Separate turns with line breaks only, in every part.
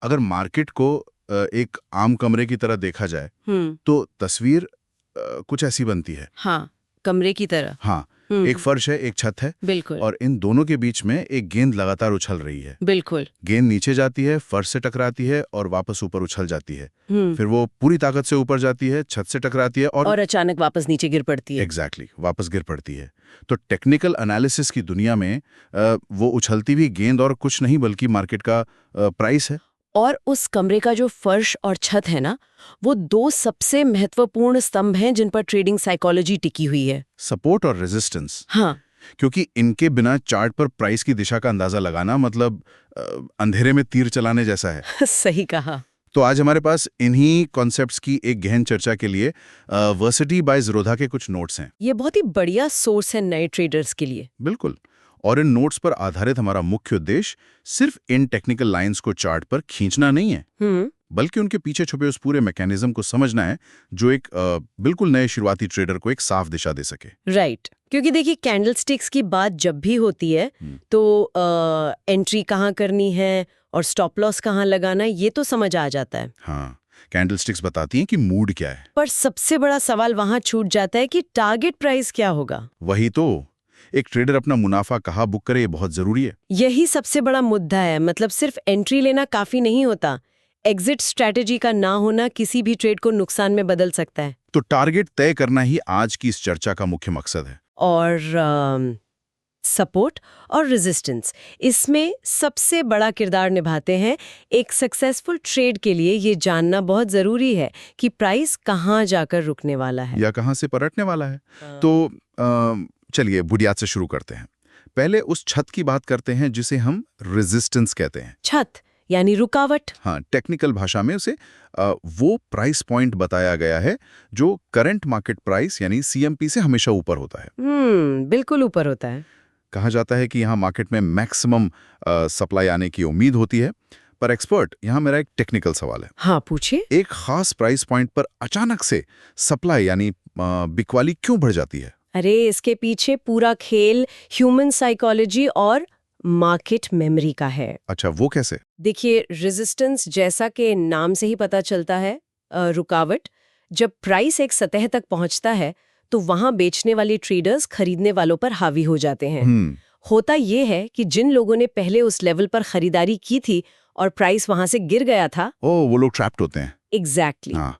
अगर मार्केट को एक आम कमरे की तरह देखा जाए तो तस्वीर कुछ ऐसी बनती है।
हाँ, कमरे की तरह।
हाँ, एक फर्श है, एक छत है,
बिल्कुल।
और इन दोनों के बीच में एक गेंद लगातार उछल रही है।
बिल्कुल।
गेंद नीचे जाती है, फर्श से टकराती है और वापस ऊपर उछल जाती है। फिर वो पूरी ताकत से ऊपर जाती है, छत से टकराती है और
अचानक वापस नीचे गिर पड़ती है।
एग्जैक्टली वापस गिर पड़ती है। तो टेक्निकल एनालिसिस की दुनिया में वो उछलती हुई गेंद और कुछ नहीं बल्कि मार्केट का प्राइस है।
और उस कमरे का जो फर्श और छत है ना, वो दो सबसे महत्वपूर्ण स्तंभ हैं जिन पर ट्रेडिंग साइकोलॉजी टिकी हुई है।
सपोर्ट और रेजिस्टेंस।
हाँ।
क्योंकि इनके बिना चार्ट पर प्राइस की दिशा का अंदाजा लगाना मतलब अंधेरे में तीर चलाने जैसा है।
सही कहा।
तो आज हमारे पास इन्हीं कॉन्सेप्ट्स की एक गहन चर्चा के लिए वर्सिटी बाय ज़ीरोधा के कुछ नोट्स हैं।
ये बहुत ही बढ़िया सोर्स है नए ट्रेडर्स के लिए।
बिल्कुल। और इन नोट्स पर आधारित हमारा मुख्य उद्देश्य सिर्फ इन टेक्निकल लाइंस को चार्ट पर खींचना नहीं है, बल्कि उनके पीछे छुपे उस पूरे मैकेनिज्म को समझना है जो एक बिल्कुल नए शुरुआती ट्रेडर को एक साफ दिशा दे सके।
राइट। क्योंकि देखिए, कैंडलस्टिक्स की बात जब भी होती है तो एंट्री कहाँ करनी है और स्टॉप लॉस कहाँ लगाना है, ये तो समझ आ जाता है।
हाँ, कैंडलस्टिक्स बताती हैं कि मूड क्या है।
पर सबसे बड़ा सवाल वहां छूट जाता है कि टारगेट प्राइस क्या होगा।
वही तो, एक ट्रेडर अपना मुनाफा कहाँ बुक करे, ये बहुत जरूरी है।
यही सबसे बड़ा मुद्दा है। मतलब सिर्फ एंट्री लेना काफी नहीं होता, एग्जिट स्ट्रैटेजी का ना होना किसी भी ट्रेड को नुकसान में बदल सकता है।
तो टारगेट तय करना ही आज की इस चर्चा का मुख्य मकसद है।
और सपोर्ट और रेजिस्टेंस इसमें सबसे बड़ा किरदार निभाते हैं। एक सक्सेसफुल ट्रेड के लिए ये जानना बहुत जरूरी है कि प्राइस कहाँ जाकर रुकने वाला है
या कहाँ से पलटने वाला है। तो चलिए बुनियाद से शुरू करते हैं। पहले उस छत की बात करते हैं जिसे हम रेजिस्टेंस कहते हैं।
छत यानी रुकावट।
हाँ, टेक्निकल भाषा में उसे वो प्राइस पॉइंट बताया गया है जो करंट मार्केट प्राइस यानी सीएमपी से हमेशा ऊपर होता है।
बिल्कुल ऊपर होता है।
कहा जाता है कि यहाँ मार्केट में मैक्सिमम सप्लाई आने की उम्मीद होती है। पर एक्सपर्ट, यहाँ मेरा एक टेक्निकल सवाल है।
हाँ, पूछिए।
एक खास प्राइस पॉइंट पर अचानक से सप्लाई यानी बिकवाली क्यों बढ़ जाती है?
अरे, इसके पीछे पूरा खेल ह्यूमन साइकोलॉजी और मार्केट मेमोरी का है।
अच्छा, वो कैसे?
देखिए, रेजिस्टेंस जैसा कि नाम से ही पता चलता है, रुकावट। जब प्राइस एक सतह तक पहुंचता है तो वहां बेचने वाले ट्रेडर्स खरीदने वालों पर हावी हो जाते हैं। होता ये है कि जिन लोगों ने पहले उस लेवल पर खरीदारी की थी और प्राइस वहां से गिर गया था,
वो लोग ट्रैप्ड होते हैं।
एग्जैक्टली।
हाँ।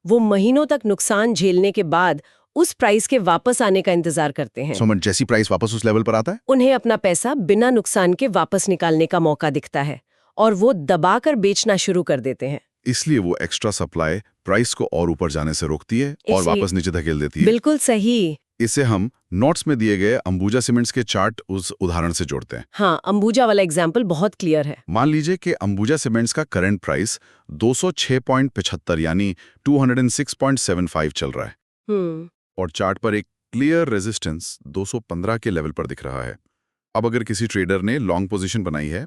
वो महीनों तक नुकसान झेलने के बाद उस प्राइस के वापस आने का इंतजार करते हैं।
समझ, जैसी प्राइस वापस उस लेवल पर आता है,
उन्हें अपना पैसा बिना नुकसान के वापस निकालने का मौका दिखता है और वो दबाकर बेचना शुरू कर देते हैं।
इसलिए वो एक्स्ट्रा सप्लाई प्राइस को और ऊपर जाने से रोकती है और वापस नीचे धकेल देती है।
बिल्कुल सही।
इसे हम नोट्स में दिए गए अंबुजा सीमेंट्स के चार्ट उस उदाहरण से जोड़ते हैं।
हाँ, अंबुजा वाला एग्जाम्पल बहुत क्लियर है।
मान लीजिए कि अंबुजा सीमेंट्स का करंट प्राइस 206.75 यानी 206.75 चल रहा है और चार्ट पर एक क्लियर रेजिस्टेंस 215 के लेवल पर दिख रहा है। अब अगर किसी ट्रेडर ने लॉन्ग पोजीशन बनाई है,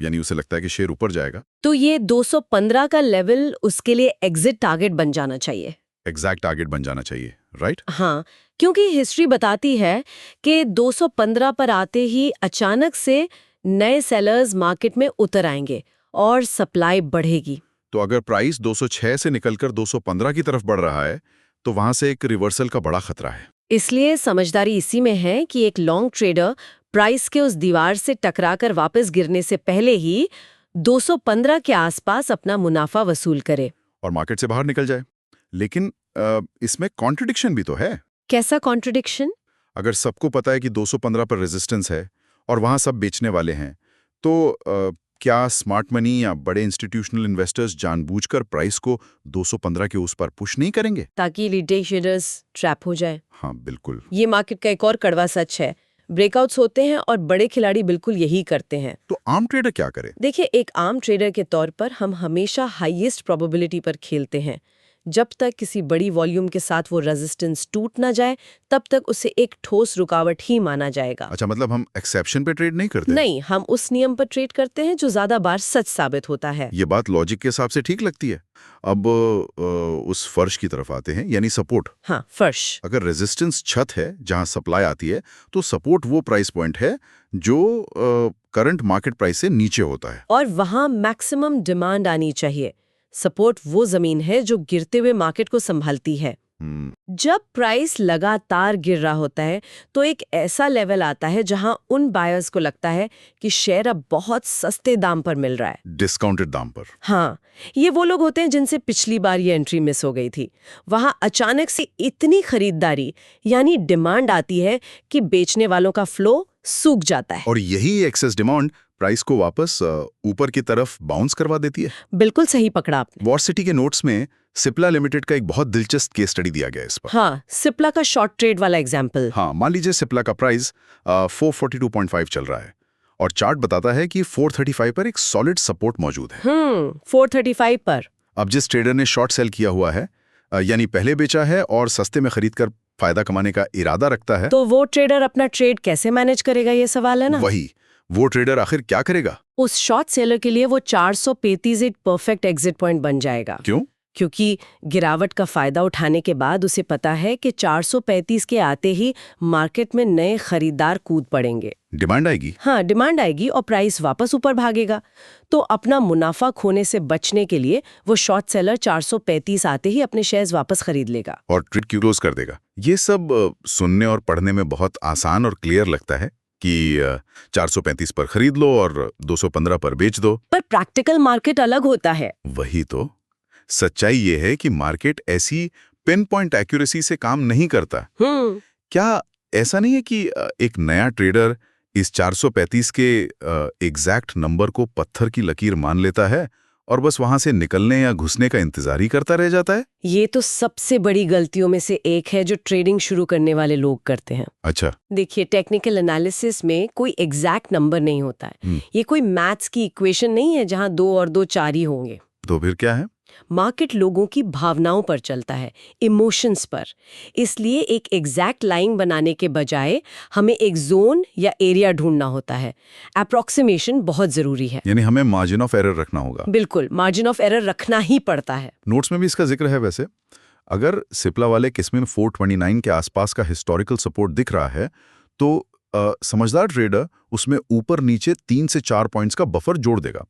यानी उसे लगता है कि शेयर ऊपर जाएगा,
तो ये 215 का लेवल उसके लिए एग्जिट टारगेट बन जाना चाहिए।
एग्जैक्ट टारगेट बन जाना चाहिए, राइट?
हाँ, क्योंकि हिस्ट्री बताती है कि 215 पर आते ही अचानक से नए सेलर्स मार्केट में उतर आएंगे और सप्लाई बढ़ेगी।
तो अगर प्राइस 206 से निकलकर 215 की तरफ बढ़ रहा है तो वहां से एक रिवर्सल का बड़ा खतरा है।
इसलिए समझदारी इसी में है कि एक लॉन्ग ट्रेडर प्राइस के उस दीवार से टकराकर वापस गिरने से पहले ही 215 के आसपास अपना मुनाफा वसूल करे
और मार्केट से बाहर निकल जाए। लेकिन इसमें कॉन्ट्रडिक्शन भी तो है।
कैसा कॉन्ट्रडिक्शन?
अगर सबको पता है कि 215 पर रेजिस्टेंस है और वहां सब बेचने वाले हैं, तो क्या स्मार्ट मनी या बड़े इंस्टीट्यूशनल इन्वेस्टर्स जानबूझकर प्राइस को 215 के उस पर पुश नहीं करेंगे
ताकि रिटेल ट्रेडर्स ट्रैप हो जाए?
हाँ, बिल्कुल।
ये मार्केट का एक और कड़वा सच है। ब्रेकआउट्स होते हैं और बड़े खिलाड़ी बिल्कुल यही करते हैं।
तो आम ट्रेडर क्या करे?
देखिए, एक आम ट्रेडर के तौर पर हम हमेशा हाईएस्ट प्रोबेबिलिटी पर खेलते हैं। जब तक किसी बड़ी वॉल्यूम के साथ वो रेजिस्टेंस टूट ना जाए तब तक उसे एक ठोस रुकावट ही माना जाएगा।
अच्छा, मतलब हम एक्सेप्शन पे ट्रेड नहीं करते?
नहीं, हम उस नियम पर ट्रेड करते हैं जो ज्यादा बार सच साबित होता है।
ये बात लॉजिक के हिसाब से ठीक लगती है। अब उस फर्श की तरफ आते हैं, यानी सपोर्ट।
हाँ, फर्श।
अगर रेजिस्टेंस छत है जहां सप्लाई आती है, तो सपोर्ट वो प्राइस पॉइंट है जो करंट मार्केट प्राइस से नीचे होता है।
और वहां मैक्सिमम डिमांड आनी चाहिए। सपोर्ट वो जमीन है जो गिरते हुए मार्केट को संभालती है। जब प्राइस लगातार गिर रहा होता है तो एक ऐसा लेवल आता है जहां उन बायर्स को लगता है कि शेयर अब बहुत सस्ते दाम पर मिल रहा है,
डिस्काउंटेड दाम पर।
हाँ, ये वो लोग होते हैं जिनसे पिछली बार ये एंट्री मिस हो गई थी। वहां अचानक से इतनी खरीदारी यानी डिमांड आती है कि बेचने वालों का फ्लो सूख जाता है।
और यही एक्सेस डिमांड प्राइस को वापस ऊपर की तरफ बाउंस करवा देती है।
बिल्कुल सही पकड़ा आपने।
वॉर सिटी के नोट्स में सिप्ला लिमिटेड का एक बहुत दिलचस्प केस स्टडी दिया गया है इस पर।
हाँ, सिप्ला का शॉर्ट ट्रेड वाला एग्जाम्पल।
हाँ, मान लीजिए सिप्ला का प्राइस 442.5 चल रहा है और चार्ट बताता है कि 435 पर एक सॉलिड सपोर्ट मौजूद है।
435 पर।
अब जिस ट्रेडर ने शॉर्ट सेल किया हुआ है, यानी पहले बेचा है और सस्ते में खरीदकर फायदा कमाने का इरादा रखता है,
तो वो ट्रेडर अपना ट्रेड कैसे मैनेज करेगा, ये सवाल है ना।
वही, वो ट्रेडर आखिर क्या करेगा?
उस शॉर्ट सेलर के लिए वो 435 एक परफेक्ट एग्जिट पॉइंट बन जाएगा।
क्यों?
क्योंकि गिरावट का फायदा उठाने के बाद उसे पता है कि 435 के आते ही मार्केट में नए खरीदार कूद पड़ेंगे।
डिमांड आएगी।
हाँ, डिमांड आएगी और प्राइस वापस ऊपर भागेगा। तो अपना मुनाफा खोने से बचने के लिए वो शॉर्ट सेलर 435 आते ही अपने शेयर्स वापस खरीद लेगा
और ट्रेड क्लोज कर देगा। ये सब सुनने और पढ़ने में बहुत आसान और क्लियर लगता है कि 435 पर खरीद लो और 215 पर बेच दो।
पर प्रैक्टिकल मार्केट अलग होता है।
वही तो, सच्चाई ये है कि मार्केट ऐसी पिन पॉइंट एक्यूरेसी से काम नहीं करता। क्या ऐसा नहीं है कि एक नया ट्रेडर इस 435 के एग्जैक्ट नंबर को पत्थर की लकीर मान लेता है और बस वहां से निकलने या घुसने का इंतजार ही करता रह जाता है?
ये तो सबसे बड़ी गलतियों में से एक है जो ट्रेडिंग शुरू करने वाले लोग करते हैं।
अच्छा।
देखिए, टेक्निकल एनालिसिस में कोई एग्जैक्ट नंबर नहीं होता है। ये कोई मैथ्स की इक्वेशन नहीं है जहां 2 और 2 4 ही होंगे।
तो फिर क्या है?
मार्केट लोगों की भावनाओं पर चलता है, इमोशंस पर। इसलिए एक एग्जैक्ट लाइन बनाने के बजाय हमें एक जोन या एरिया ढूंढना होता है। अप्रोक्सीमेशन बहुत जरूरी है।
यानी हमें मार्जिन ऑफ एरर रखना होगा।
बिल्कुल, मार्जिन ऑफ एरर रखना ही पड़ता है।
नोट्स में भी इसका जिक्र है। वैसे अगर सिप्ला वाले किस्म में 429 के आसपास का हिस्टोरिकल सपोर्ट दिख रहा है तो समझदार ट्रेडर उसमें ऊपर नीचे 3 से 4 पॉइंट्स का बफर जोड़ देगा।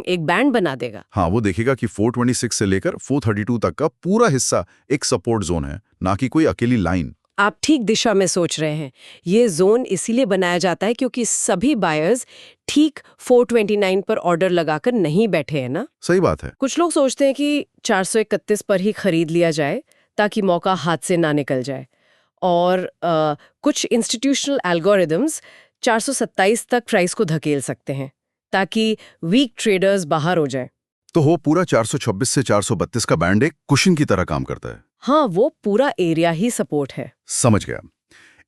एक बैंड बना देगा।
हाँ, वो देखेगा कि 426 से लेकर 432 तक का पूरा हिस्सा एक सपोर्ट जोन है, ना कि कोई अकेली लाइन।
आप ठीक दिशा में सोच रहे हैं। ये जोन इसीलिए बनाया जाता है क्योंकि सभी बायर्स ठीक 429 पर ऑर्डर लगाकर नहीं बैठे हैं ना।
सही बात है।
कुछ लोग सोचते हैं कि 431 पर ही खरीद लिया जाए ताकि मौका हाथ से ना निकल जाए, और कुछ इंस्टीट्यूशनल एल्गोरिदम्स 427 तक प्राइस को धकेल सकते हैं ताकि वीक ट्रेडर्स बाहर हो जाए।
तो वो पूरा 426 से 432 का बैंड एक कुशन की तरह काम करता है।
हाँ, वो पूरा एरिया ही सपोर्ट है।
समझ गया।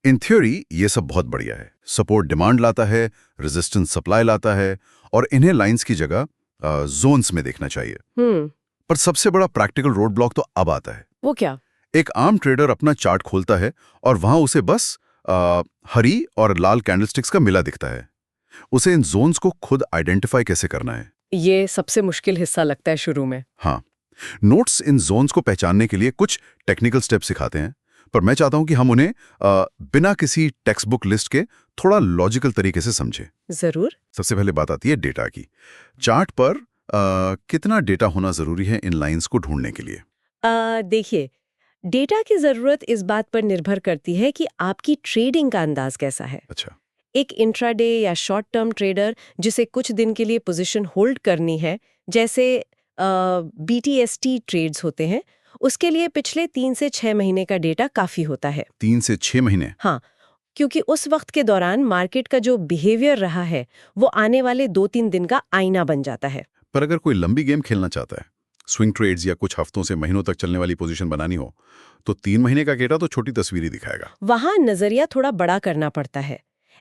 इन थ्योरी ये सब बहुत बढ़िया है। सपोर्ट डिमांड लाता है, रेजिस्टेंस सप्लाई लाता है, और इन्हें लाइंस की जगह जोन्स में देखना चाहिए। पर सबसे बड़ा प्रैक्टिकल रोड ब्लॉक तो अब आता है।
वो क्या?
एक आम ट्रेडर अपना चार्ट खोलता है और वहां उसे बस हरी और लाल कैंडलस्टिक्स का मिला दिखता है। उसे इन जोन्स को खुद आइडेंटिफाई कैसे करना है,
ये सबसे मुश्किल हिस्सा लगता है शुरू में।
हाँ, नोट्स इन जोन्स को पहचानने के लिए कुछ टेक्निकल स्टेप्स सिखाते हैं, पर मैं चाहता हूं कि हम उन्हें बिना किसी टेक्स्ट बुक लिस्ट के थोड़ा लॉजिकल तरीके से समझें।
जरूर।
सबसे पहले बात आती है डेटा की। चार्ट पर कितना डेटा होना जरूरी है इन लाइंस को ढूंढने के लिए?
देखिए, डेटा की जरूरत इस बात पर निर्भर करती है कि आपकी ट्रेडिंग का अंदाज कैसा है।
अच्छा।
एक इंट्राडे या शॉर्ट टर्म ट्रेडर जिसे कुछ दिन के लिए पोजीशन होल्ड करनी है, जैसे BTST ट्रेड्स होते हैं, उसके लिए पिछले 3 से 6 महीने का डेटा काफी होता है।
3 से 6 महीने?
हाँ, क्योंकि उस वक्त के दौरान मार्केट का जो बिहेवियर रहा है वो आने वाले 2-3 दिन का आईना बन जाता है।
पर अगर कोई लंबी गेम खेलना चाहता है, स्विंग ट्रेड्स या कुछ हफ्तों से महीनों तक चलने वाली पोजीशन बनानी हो, तो 3 महीने का डेटा तो छोटी तस्वीर ही दिखाएगा।
वहां नजरिया थोड़ा बड़ा करना पड़ता है।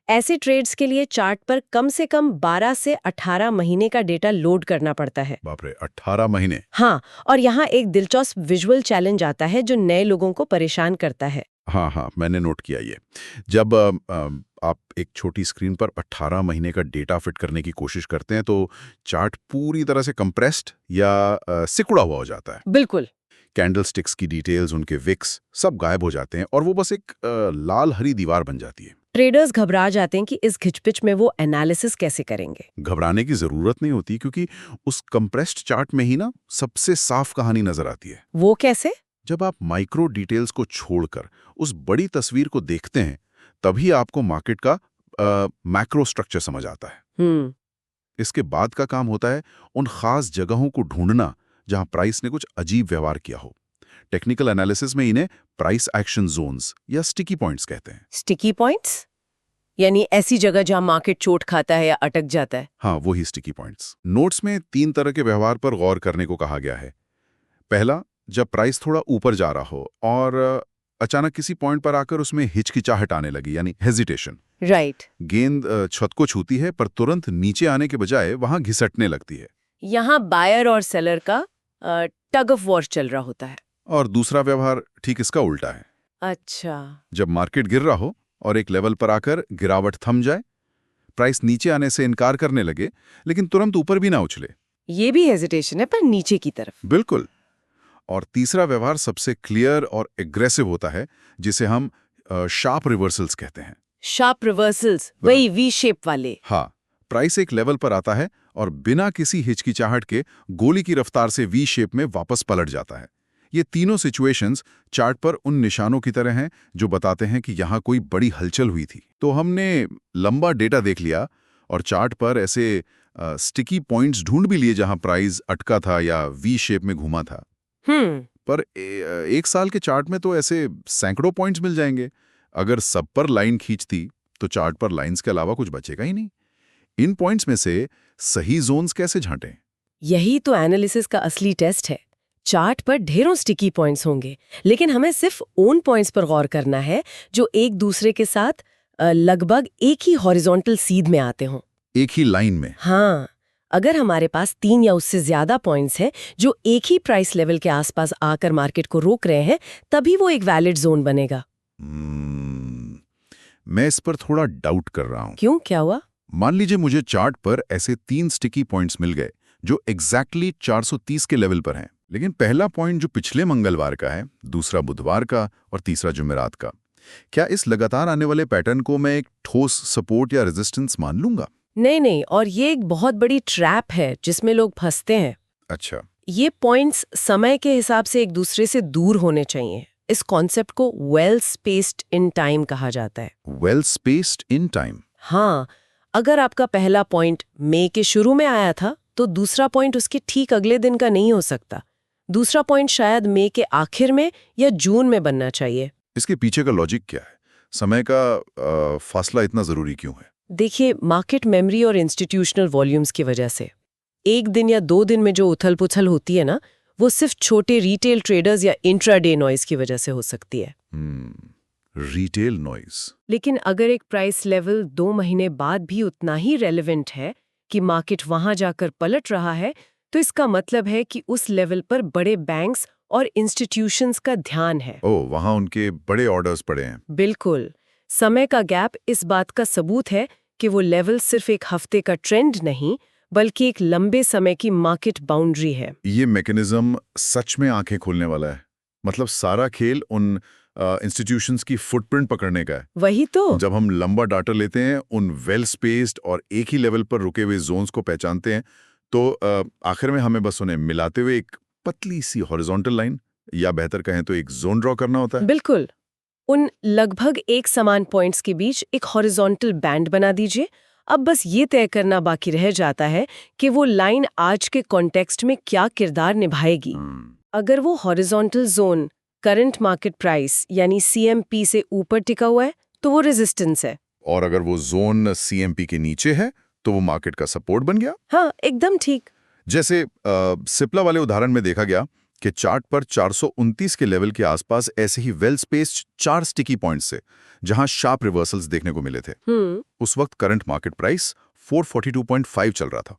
ऐसे ट्रेड्स के लिए चार्ट पर कम से कम 12 से 18 महीने का डेटा लोड करना पड़ता है।
बाप रे, 18 महीने।
हाँ, और यहाँ एक दिलचस्प विजुअल चैलेंज आता है जो नए लोगों को परेशान करता है।
हाँ, मैंने नोट किया ये। जब आप एक छोटी स्क्रीन पर 18 महीने का डेटा फिट करने की कोशिश करते हैं तो चार्ट पूरी तरह से कंप्रेस्ड या सिकुड़ा हुआ हो जाता है।
बिल्कुल।
कैंडलस्टिक्स की डिटेल्स, उनके विक्स सब गायब हो जाते हैं और वो बस एक लाल हरी दीवार बन जाती है।
ट्रेडर्स घबरा जाते हैं कि इस घिचपिच में वो एनालिसिस कैसे करेंगे।
घबराने की जरूरत नहीं होती क्योंकि उस कंप्रेस्ड चार्ट में ही ना सबसे साफ कहानी नजर आती है।
वो कैसे?
जब आप माइक्रो डिटेल्स को छोड़कर उस बड़ी तस्वीर को देखते हैं तभी आपको मार्केट का मैक्रो स्ट्रक्चर समझ आता है। इसके बाद का काम होता है उन खास जगहों को ढूंढना जहां प्राइस ने कुछ अजीब व्यवहार किया हो। टेक्निकल एनालिसिस में इन्हें प्राइस एक्शन जोन्स या स्टिकी पॉइंट्स कहते हैं।
स्टिकी पॉइंट्स यानी ऐसी जगह जहां मार्केट चोट खाता है या अटक जाता है।
हाँ, वही स्टिकी पॉइंट्स। नोट्स में 3 तरह के व्यवहार पर गौर करने को कहा गया है। पहला, जब प्राइस थोड़ा ऊपर जा रहा हो और अचानक किसी पॉइंट पर आकर उसमें हिचकिचाहट आने लगी, यानी हेजिटेशन।
राइट।
गेंद छत को छूती है पर तुरंत नीचे आने के बजाय वहां घिसटने लगती है।
यहाँ बायर और सेलर का टग ऑफ वॉर चल रहा होता है।
और दूसरा व्यवहार ठीक इसका उल्टा है।
अच्छा।
जब मार्केट गिर रहा हो और एक लेवल पर आकर गिरावट थम जाए, प्राइस नीचे आने से इनकार करने लगे लेकिन तुरंत ऊपर भी ना उछले।
ये भी हेजिटेशन है पर नीचे की तरफ।
बिल्कुल। और तीसरा व्यवहार सबसे क्लियर और एग्रेसिव होता है जिसे हम शार्प रिवर्सल्स कहते हैं।
शार्प रिवर्सल्स, वही वी शेप वाले।
हाँ, प्राइस एक लेवल पर आता है और बिना किसी हिचकिचाहट के गोली की रफ्तार से वी शेप में वापस पलट जाता है। ये तीनों सिचुएशंस चार्ट पर उन निशानों की तरह हैं जो बताते हैं कि यहाँ कोई बड़ी हलचल हुई थी। तो हमने लंबा डेटा देख लिया और चार्ट पर ऐसे स्टिकी पॉइंट्स ढूंढ भी लिए जहां प्राइस अटका था या वी शेप में घूमा था। पर एक साल के चार्ट में तो ऐसे सैकड़ों पॉइंट्स मिल जाएंगे। अगर सब पर लाइन खींचती तो चार्ट पर लाइंस के अलावा कुछ बचेगा ही नहीं। इन पॉइंट्स में से सही जोन्स कैसे झांटें?
यही तो एनालिसिस का असली टेस्ट है। चार्ट पर ढेरों स्टिकी पॉइंट्स होंगे लेकिन हमें सिर्फ उन पॉइंट्स पर गौर करना है जो एक दूसरे के साथ लगभग एक ही हॉरिजॉन्टल सीध में आते हों।
एक ही लाइन में?
हाँ, अगर हमारे पास 3 या उससे ज्यादा पॉइंट्स हैं जो एक ही प्राइस लेवल के आसपास आकर मार्केट को रोक रहे हैं तभी वो एक वैलिड जोन बनेगा।
मैं इस पर थोड़ा डाउट कर रहा हूं।
क्यों, क्या हुआ?
मान लीजिए मुझे चार्ट पर ऐसे 3 स्टिकी पॉइंट्स मिल गए जो एग्जैक्टली 430 के लेवल पर हैं, लेकिन पहला पॉइंट जो पिछले मंगलवार का है, दूसरा बुधवार का और तीसरा जुमेरात का। क्या इस लगातार आने वाले पैटर्न को मैं एक ठोस सपोर्ट या रेजिस्टेंस मान लूंगा?
नहीं, और ये एक बहुत बड़ी ट्रैप है जिसमें लोग फंसते हैं।
अच्छा।
ये पॉइंट्स समय के हिसाब से एक दूसरे से दूर होने चाहिए। इस कॉन्सेप्ट को वेल स्पेस्ड इन टाइम कहा जाता है।
Well spaced in time?
हाँ, अगर आपका पहला पॉइंट मई के शुरू में आया था तो दूसरा पॉइंट उसके ठीक अगले दिन का नहीं हो सकता। दूसरा पॉइंट शायद मई के आखिर में या जून में बनना चाहिए।
इसके पीछे का लॉजिक क्या है? समय का फासला इतना जरूरी क्यों है?
देखिए, मार्केट मेमोरी और इंस्टीट्यूशनल वॉल्यूम्स की वजह से एक दिन या 2 दिन में जो उथल पुथल होती है ना, वो सिर्फ छोटे रिटेल ट्रेडर्स या इंट्राडे नॉइज की वजह से हो सकती है।
Retail noise.
लेकिन अगर एक प्राइस लेवल 2 महीने बाद भी उतना ही रेलेवेंट है कि मार्केट वहां जाकर पलट रहा है, तो इसका मतलब है कि उस लेवल पर बड़े बैंक्स और इंस्टीट्यूशंस का ध्यान है।
वहां उनके बड़े ऑर्डर्स पड़े हैं।
बिल्कुल। समय का गैप इस बात का सबूत है कि वो लेवल सिर्फ एक हफ्ते का ट्रेंड नहीं बल्कि एक लंबे समय की मार्केट बाउंड्री है।
ये मैकेनिज्म सच में आंखें खोलने वाला है। मतलब सारा खेल उन इंस्टीट्यूशंस की फुटप्रिंट पकड़ने का है।
वही तो।
जब हम लंबा डाटा लेते हैं, उन वेल स्पेस्ड और एक ही लेवल पर रुके हुए जोन्स को पहचानते हैं, तो आखिर में हमें बस उन्हें मिलाते हुए एक पतली सी हॉरिजॉन्टल लाइन या बेहतर कहें तो एक जोन ड्रॉ करना होता है।
बिल्कुल। उन लगभग एक समान पॉइंट्स के बीच एक हॉरिजॉन्टल बैंड बना दीजिए। अब बस ये तय करना बाकी रह जाता है कि वो लाइन आज के कॉन्टेक्स्ट में क्या किरदार निभाएगी। अगर वो horizontal zone current market price यानी CMP से ऊपर टिका हुआ है तो वो रेजिस्टेंस है,
और अगर वो जोन CMP के नीचे है तो वो मार्केट का सपोर्ट बन गया।
हाँ, एकदम ठीक।
जैसे सिप्ला वाले उदाहरण में देखा गया कि चार्ट पर 429 के लेवल के आसपास ऐसे ही वेल स्पेस्ड 4 स्टिकी पॉइंट्स से जहां शार्प रिवर्सल्स देखने को मिले थे। उस वक्त करंट मार्केट प्राइस 442.5 चल रहा था।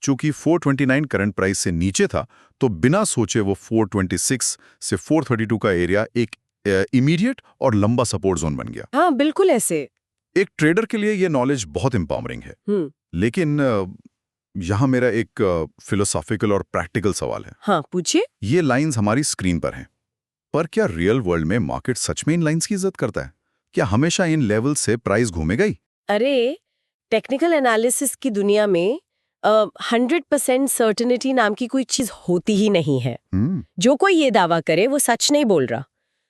चूंकि 429 करंट प्राइस से नीचे था, तो बिना सोचे वो 426 से 432 का एरिया एक इमीडिएट और लंबा सपोर्ट जोन बन गया।
हाँ, बिल्कुल ऐसे।
एक ट्रेडर के लिए ये नॉलेज बहुत एम्पावरिंग है। लेकिन यहाँ मेरा एक फिलोसॉफिकल और प्रैक्टिकल सवाल है।
हाँ, पूछिए।
ये लाइंस हमारी स्क्रीन पर हैं, पर क्या रियल वर्ल्ड में मार्केट सच में इन लाइंस की इज्जत करता है? क्या हमेशा इन लेवल से प्राइस घूमेगा ही?
अरे, टेक्निकल एनालिसिस की दुनिया में 100% सर्टेनिटी नाम की कोई चीज होती ही नहीं है। जो कोई ये दावा करे वो सच नहीं बोल रहा।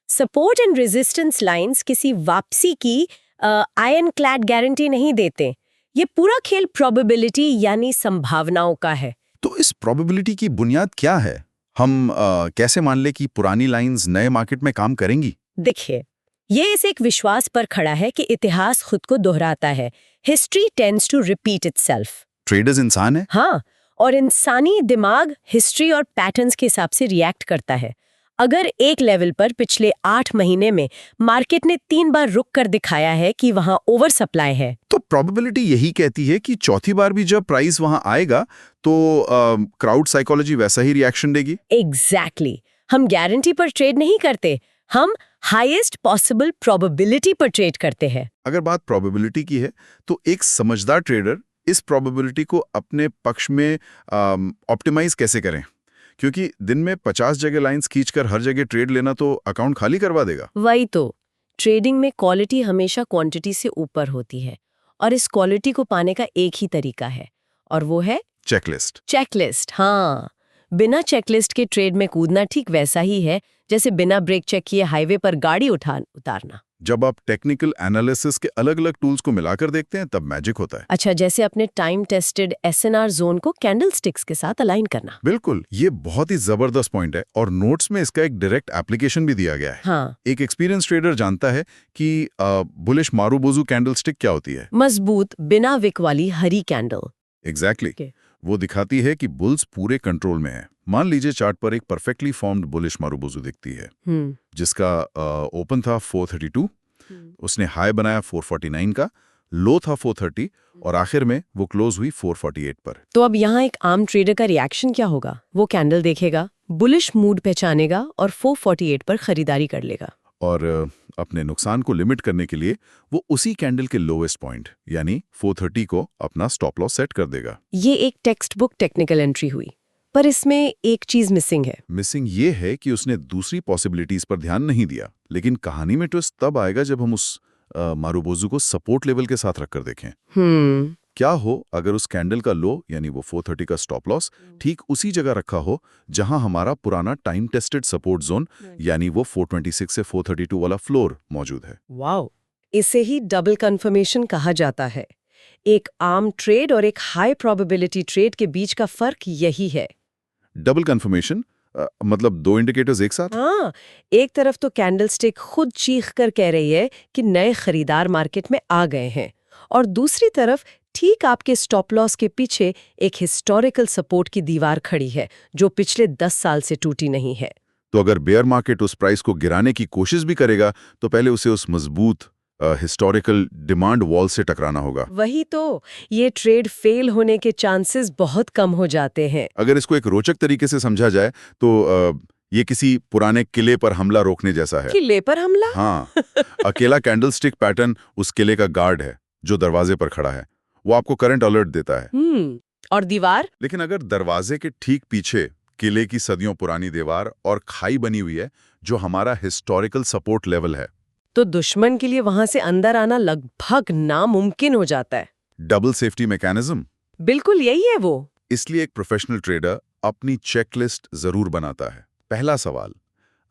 सपोर्ट एंड रेजिस्टेंस लाइंस किसी वापसी की आयरन क्लैड गारंटी नहीं देते। ये पूरा खेल प्रोबेबिलिटी यानी संभावनाओं का है।
तो इस प्रोबेबिलिटी की बुनियाद क्या है? हम कैसे मान ले कि पुरानी लाइंस नए मार्केट में काम करेंगी?
देखिए, ये इस एक विश्वास पर खड़ा है कि इतिहास खुद को दोहराता है। History tends to repeat itself.
Traders इंसान है?
हाँ, और इंसानी दिमाग हिस्ट्री और पैटर्न्स के हिसाब से रिएक्ट करता है। अगर एक लेवल पर पिछले 8 महीने में मार्केट ने 3 बार रुक कर दिखाया है कि वहां ओवर सप्लाई है,
तो प्रोबेबिलिटी यही कहती है कि चौथी बार भी जब प्राइस वहां आएगा तो क्राउड साइकोलॉजी वैसा ही रिएक्शन देगी।
एग्जैक्टली। हम गारंटी पर ट्रेड नहीं करते, हम हाईएस्ट पॉसिबल प्रोबेबिलिटी पर ट्रेड करते हैं।
अगर बात प्रोबेबिलिटी की है, तो एक समझदार ट्रेडर इस प्रोबेबिलिटी को अपने पक्ष में ऑप्टिमाइज कैसे करें? क्योंकि दिन में 50 जगह लाइंस खींचकर हर जगह ट्रेड लेना तो अकाउंट खाली करवा देगा।
वही तो, ट्रेडिंग में क्वालिटी हमेशा क्वांटिटी से ऊपर होती है, और इस क्वालिटी को पाने का एक ही तरीका है, और वो है
चेकलिस्ट।
चेकलिस्ट। हाँ, बिना चेकलिस्ट के ट्रेड में कूदना ठीक वैसा ही है जैसे बिना ब्रेक चेक किए हाईवे पर गाड़ी उतारना।
जब आप टेक्निकल एनालिसिस के अलग अलग टूल्स को मिलाकर देखते हैं, तब मैजिक होता है।
अच्छा, जैसे अपने टाइम टेस्टेड एसएनआर जोन को कैंडल स्टिक्स के साथ अलाइन करना।
बिल्कुल, ये बहुत ही जबरदस्त पॉइंट है, और नोट्स में इसका एक डायरेक्ट एप्लीकेशन भी दिया गया है।
हाँ।
एक एक्सपीरियंस ट्रेडर जानता है कि बुलिश मारूबोजू कैंडल स्टिक क्या होती है।
मजबूत बिना विक वाली हरी कैंडल।
एग्जैक्टली। वो दिखाती है कि बुल्स पूरे कंट्रोल में है। मान लीजिए चार्ट पर एक परफेक्टली फॉर्म्ड बुलिश मारूबोजू दिखती है, जिसका ओपन था 432, उसने हाई बनाया 449 का, लो था 430, और आखिर में वो क्लोज हुई 448 पर।
तो अब यहाँ एक आम ट्रेडर का रिएक्शन क्या होगा? वो कैंडल देखेगा, बुलिश मूड पहचानेगा और 448 पर खरीदारी कर लेगा।
और अपने नुकसान को लिमिट करने के लिए वो उसी कैंडल के लोवेस्ट पॉइंट यानी 430 को अपना स्टॉप लॉस सेट कर देगा।
ये एक टेक्स्ट बुक टेक्निकल एंट्री हुई, पर इसमें एक चीज मिसिंग है।
मिसिंग ये है कि उसने दूसरी पॉसिबिलिटीज पर ध्यान नहीं दिया। लेकिन कहानी में ट्विस्ट तब आएगा जब हम उस मारूबोजू को सपोर्ट लेवल के साथ रखकर देखें। क्या हो अगर उस कैंडल का लो यानी वो 430 का स्टॉप लॉस ठीक उसी जगह रखा हो जहां हमारा पुराना टाइम टेस्टेड सपोर्ट जोन यानी वो 426 से 432 वाला फ्लोर मौजूद है।
वाओ, इसे ही डबल कंफर्मेशन कहा जाता है। एक आम ट्रेड और एक हाई प्रोबेबिलिटी ट्रेड के बीच का फर्क यही है।
डबल कंफर्मेशन मतलब 2 इंडिकेटर्स एक साथ?
हाँ, एक तरफ तो कैंडलस्टिक खुद चीख कर कह रही है कि नए खरीदार मार्केट में आ गए हैं, और दूसरी तरफ ठीक आपके स्टॉप लॉस के पीछे एक हिस्टोरिकल सपोर्ट की दीवार खड़ी है जो पिछले 10 साल से टूटी नहीं है।
तो अगर बेयर मार्केट उस प्राइस को गिराने की कोशिश भी करेगा तो पहले उसे उस मजबूत हिस्टोरिकल डिमांड वॉल से टकराना होगा।
वही तो, ये ट्रेड फेल होने के चांसेस बहुत कम हो जाते हैं।
अगर इसको एक रोचक तरीके से समझा जाए तो ये किसी पुराने किले पर हमला रोकने जैसा है।
किले पर हमला?
हाँ, अकेला कैंडलस्टिक पैटर्न उस किले का गार्ड है जो दरवाजे पर खड़ा है। वो आपको करंट अलर्ट देता है।
और दीवार?
लेकिन अगर दरवाजे के ठीक पीछे किले की सदियों पुरानी दीवार और खाई बनी हुई है जो हमारा हिस्टोरिकल सपोर्ट लेवल है,
तो दुश्मन के लिए वहां से अंदर आना लगभग नामुमकिन हो जाता है।
Double safety mechanism.
बिल्कुल यही है वो।
इसलिए एक प्रोफेशनल ट्रेडर अपनी चेकलिस्ट जरूर बनाता है। पहला सवाल,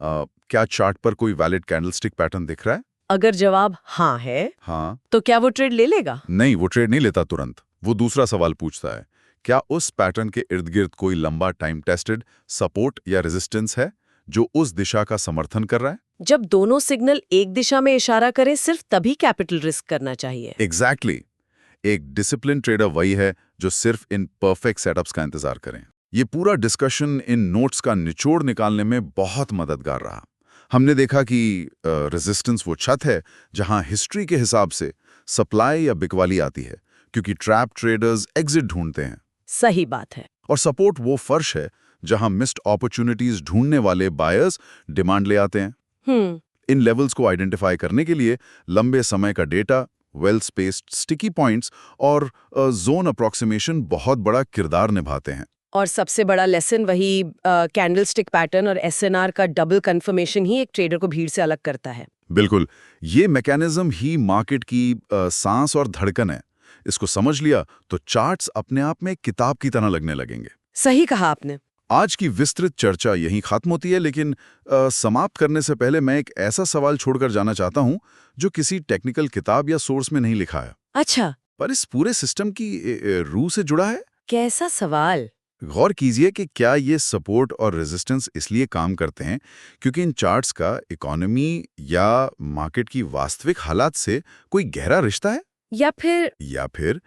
क्या चार्ट पर कोई वैलिड कैंडलस्टिक पैटर्न दिख रहा है?
अगर जवाब हाँ है,
हाँ,
तो क्या वो ट्रेड ले लेगा?
नहीं, वो ट्रेड नहीं लेता तुरंत। वो दूसरा सवाल पूछता है, क्या उस पैटर्न के इर्द गिर्द कोई लंबा टाइम टेस्टेड सपोर्ट या रेजिस्टेंस है जो उस दिशा का समर्थन कर रहा है?
जब दोनों सिग्नल एक दिशा में इशारा करें, सिर्फ तभी कैपिटल रिस्क करना चाहिए।
एग्जैक्टली। एक डिसिप्लिन ट्रेडर वही है जो सिर्फ इन परफेक्ट सेटअप्स का इंतजार करें। ये पूरा डिस्कशन इन नोट्स का निचोड़ निकालने में बहुत मददगार रहा। हमने देखा कि रेजिस्टेंस वो छत है जहां हिस्ट्री के हिसाब से सप्लाई या बिकवाली आती है, क्योंकि ट्रैप ट्रेडर्स एग्जिट ढूंढते हैं।
सही बात है।
और सपोर्ट वो फर्श है जहां मिस्ड अपॉर्चुनिटीज ढूंढने वाले बायर्स डिमांड ले आते हैं। इन लेवल्स को आइडेंटिफाई करने के लिए लंबे समय का data, well spaced sticky points और जोन अप्रॉक्सीमेशन बहुत बड़ा किरदार निभाते हैं।
और सबसे बड़ा लेसन वही कैंडलस्टिक पैटर्न और एसएनआर का डबल कंफर्मेशन ही एक ट्रेडर को भीड़ से अलग करता है।
बिल्कुल, ये मैकेनिज्म ही मार्केट की सांस और धड़कन है। इसको समझ लिया तो चार्ट्स अपने आप में किताब की तरह लगने लगेंगे।
सही कहा आपने।
आज की विस्तृत चर्चा यहीं खत्म होती है, लेकिन समाप्त करने से पहले मैं एक ऐसा सवाल छोड़कर जाना चाहता हूं जो किसी टेक्निकल किताब या सोर्स में नहीं लिखा है,
अच्छा,
पर इस पूरे सिस्टम की रूह से जुड़ा है।
कैसा सवाल?
गौर कीजिए कि क्या ये सपोर्ट और रेजिस्टेंस इसलिए काम करते हैं क्योंकि इन चार्ट्स का इकोनॉमी या मार्केट की वास्तविक हालात से कोई गहरा रिश्ता है,
या फिर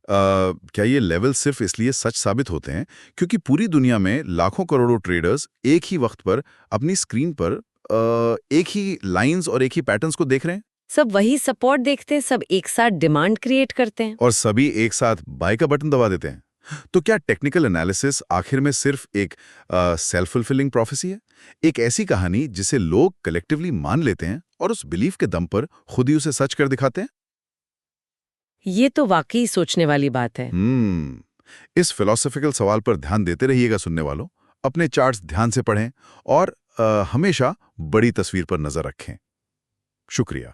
क्या ये लेवल सिर्फ इसलिए सच साबित होते हैं क्योंकि पूरी दुनिया में लाखों करोड़ों ट्रेडर्स एक ही वक्त पर अपनी स्क्रीन पर एक ही लाइंस और एक ही पैटर्न्स को देख रहे हैं?
सब वही सपोर्ट देखते हैं, सब एक साथ डिमांड क्रिएट करते हैं
और सभी एक साथ बाय का बटन दबा देते हैं। तो क्या टेक्निकल एनालिसिस आखिर में सिर्फ एक सेल्फ फुलफिलिंग प्रोफेसी है, एक ऐसी कहानी जिसे लोग कलेक्टिवली मान लेते हैं और उस बिलीफ के दम पर खुद ही उसे सच कर दिखाते हैं?
ये तो वाकई सोचने वाली बात है।
इस फिलॉसफिकल सवाल पर ध्यान देते रहिएगा सुनने वालों। अपने चार्ट्स ध्यान से पढ़ें और हमेशा बड़ी तस्वीर पर नजर रखें। शुक्रिया।